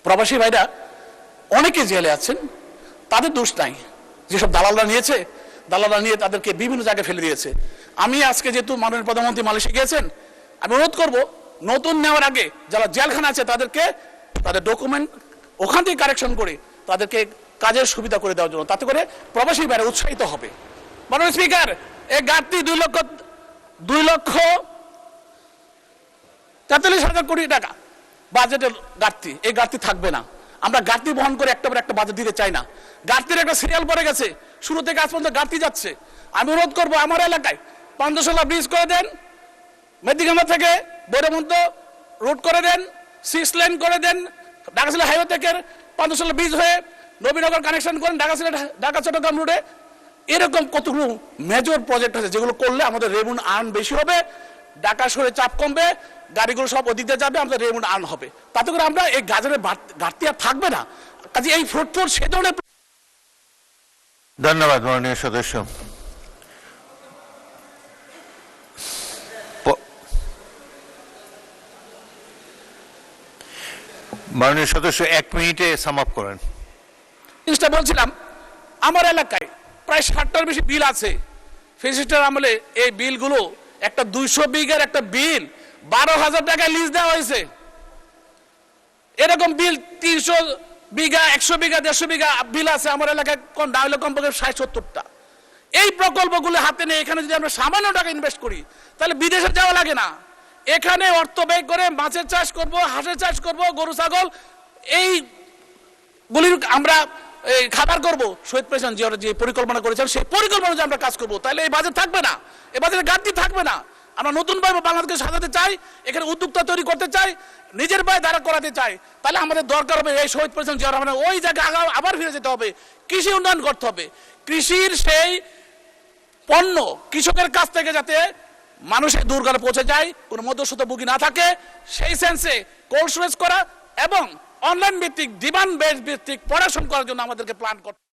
প্রবাসী ভাইরা অনেকে জেলে আছেন, তাদের দোষ নাই। যেসব দালালরা নিয়েছে, দালালরা নিয়ে তাদেরকে বিভিন্ন জায়গায় ফেলে দিয়েছে। আমি আজকে যেহেতু মাননীয় প্রধানমন্ত্রী মালয়েশিয়া গিয়েছেন, আমি অনুরোধ করব নতুন নেওয়ার আগে যারা জেলখানা আছে তাদেরকে তাদের ডকুমেন্ট ওখান থেকে কারেকশন করে তাদেরকে কাজের সুবিধা করে দেওয়ার জন্য, তাতে করে প্রবাসী ভাইরা উৎসাহিত হবে। মাননীয় স্পিকার, এই ঘাটতি 2,43,000 কোটি টাকা বাজেটের ঘাটতি, এই ঘাটতি থাকবে না। আমরা ঘাটতি বহন করে একটা বাজেট দিতে চাই না। ঘাটতির একটা সিরিয়াল পড়ে গেছে, শুরু থেকে আজ পর্যন্ত ঘাটতি যাচ্ছে। আমি অনুরোধ করবো আমার এলাকায় 500 ব্রিজ করে দেন, মেদিগাঙ্গা থেকে বৈরমন্ত রুট করে দেন, 6 লেন করে দেন, ঢাকা সিলেট হাইওয়ে থেকে 500 ব্রিজ হয়ে নবীনগর কানেকশন করেন ঢাকা চট্টগ্রাম রুটে। এরকম কতগুলো মেজর প্রজেক্ট আছে যেগুলো করলে আমাদের রেভিনিউ আর্ন বেশি হবে, ঢাকা শহরে চাপ কমবে, গাড়িগুলো সব ওদিকে যাবে, আমাদের রেভিনিউ আর্ন হবে। তাতে করে আমরা এই গাজরের ঘাটতি আর থাকবে না। কাজে এই ফ্রুটফুল সে ধরনের। ধন্যবাদ মাননীয় সদস্য। মাননীয় সদস্য 1 মিনিটে সাম আপ করেন। জিনিসটা বলছিলাম, আমার এলাকায় প্রায় 60টার বেশি বিল আছে। ফেসিস্টার আমলে এই বিলগুলো একটা 200 বিঘার একটা বিল 12,000 টাকায় লিজ দেওয়া হয়েছে। এরকম বিল 300 বিঘা, 100 বিঘা, 150 বিঘা বিল আছে আমার এলাকায়, কোন না হলে কমপক্ষে 60-70টা। এই প্রকল্পগুলো হাতে নিয়ে এখানে যদি আমরা সামান্য টাকা ইনভেস্ট করি তাহলে বিদেশে যাওয়া লাগে না। এখানে অর্থ ব্যয় করে মাছের চাষ করব, হাঁসের চাষ করব, গরু ছাগল এইগুলির আমরা খাবার করব। শহীদ প্রেসিডেন্ট জিয়াউর যে পরিকল্পনা করেছেন সেই পরিকল্পনা যদি আমরা কাজ করব তাহলে এই বাজেট থাকবে না, এই বাজেটে ঘাটতি থাকবে না। আমরা নতুনভাবে বাংলাদেশকে সাজাতে চাই, এখানে উদ্যোক্তা তৈরি করতে চাই, নিজের পায়ে দাঁড়া করাতে চাই। তাহলে আমাদের দরকার হবে এই শহীদ প্রেসিডেন্ট জিয়াউর রহমানের ওই জায়গায় আবার ফিরে যেতে হবে, কৃষি উন্নয়ন করতে হবে। কৃষির সেই পণ্য কৃষকের কাছ থেকে যাতে মানুষের দূরঘরে পৌঁছে যায়, কোনো মধ্যস্বত্বভোগী না থাকে, সেই সেন্সে কোল্ড স্টোরেজ করা এবং অনলাইন ভিত্তিক ডিমান্ড বেস ভিত্তিক পড়াশোনা করার জন্য আমাদেরকে প্ল্যান করতে